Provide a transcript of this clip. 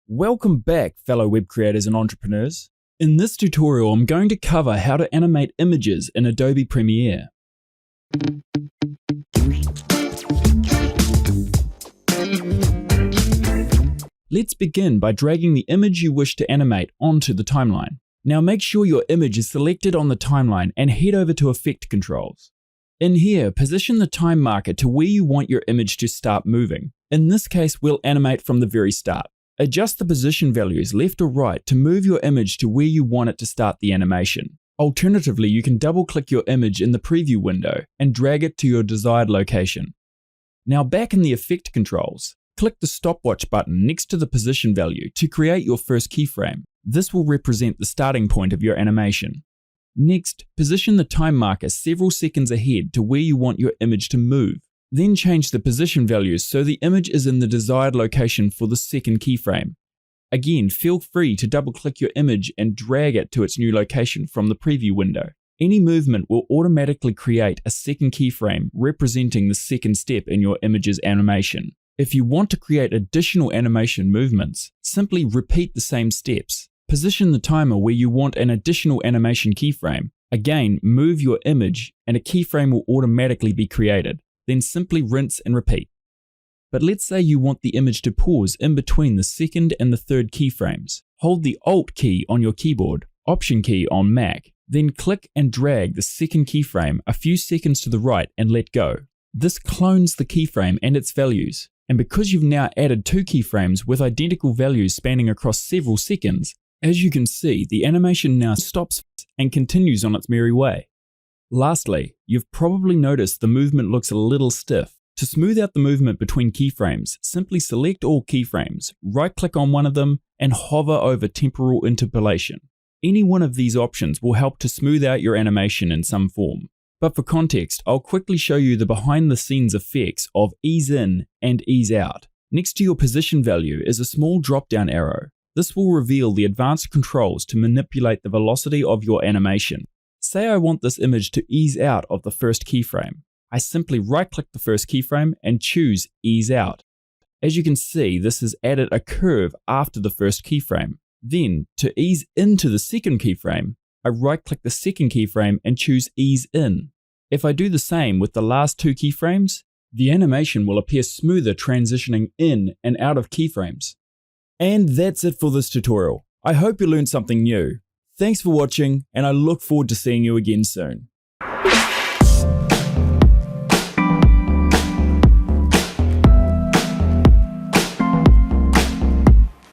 Welcome back, fellow web creators and entrepreneurs. In this tutorial, I'm going to cover how to animate images in Adobe Premiere. Let's begin by dragging the image you wish to animate onto the timeline. Now make sure your image is selected on the timeline and head over to Effect Controls. In here, position the time marker to where you want your image to start moving. In this case, we'll animate from the very start. Adjust the position values left or right to move your image to where you want it to start the animation. Alternatively, you can double-click your image in the preview window and drag it to your desired location. Now back in the Effect Controls, click the stopwatch button next to the position value to create your first keyframe. This will represent the starting point of your animation. Next, position the time marker several seconds ahead to where you want your image to move. Then change the position values so the image is in the desired location for the second keyframe. Again, feel free to double-click your image and drag it to its new location from the preview window. Any movement will automatically create a second keyframe representing the second step in your image's animation. If you want to create additional animation movements, simply repeat the same steps. Position the timer where you want an additional animation keyframe. Again, move your image and a keyframe will automatically be created. Then simply rinse and repeat. But let's say you want the image to pause in between the second and the third keyframes. Hold the Alt key on your keyboard, Option key on Mac, then click and drag the second keyframe a few seconds to the right and let go. This clones the keyframe and its values. And because you've now added two keyframes with identical values spanning across several seconds, as you can see, the animation now stops and continues on its merry way. Lastly, you've probably noticed the movement looks a little stiff. To smooth out the movement between keyframes, simply select all keyframes, right-click on one of them, and hover over temporal interpolation. Any one of these options will help to smooth out your animation in some form. But for context, I'll quickly show you the behind-the-scenes effects of ease in and ease out. Next to your position value is a small drop-down arrow. This will reveal the advanced controls to manipulate the velocity of your animation. Say I want this image to ease out of the first keyframe. I simply right-click the first keyframe and choose Ease Out. As you can see, this has added a curve after the first keyframe. Then, to ease into the second keyframe, I right-click the second keyframe and choose Ease In. If I do the same with the last two keyframes, the animation will appear smoother transitioning in and out of keyframes. And that's it for this tutorial. I hope you learned something new. Thanks for watching, and I look forward to seeing you again soon.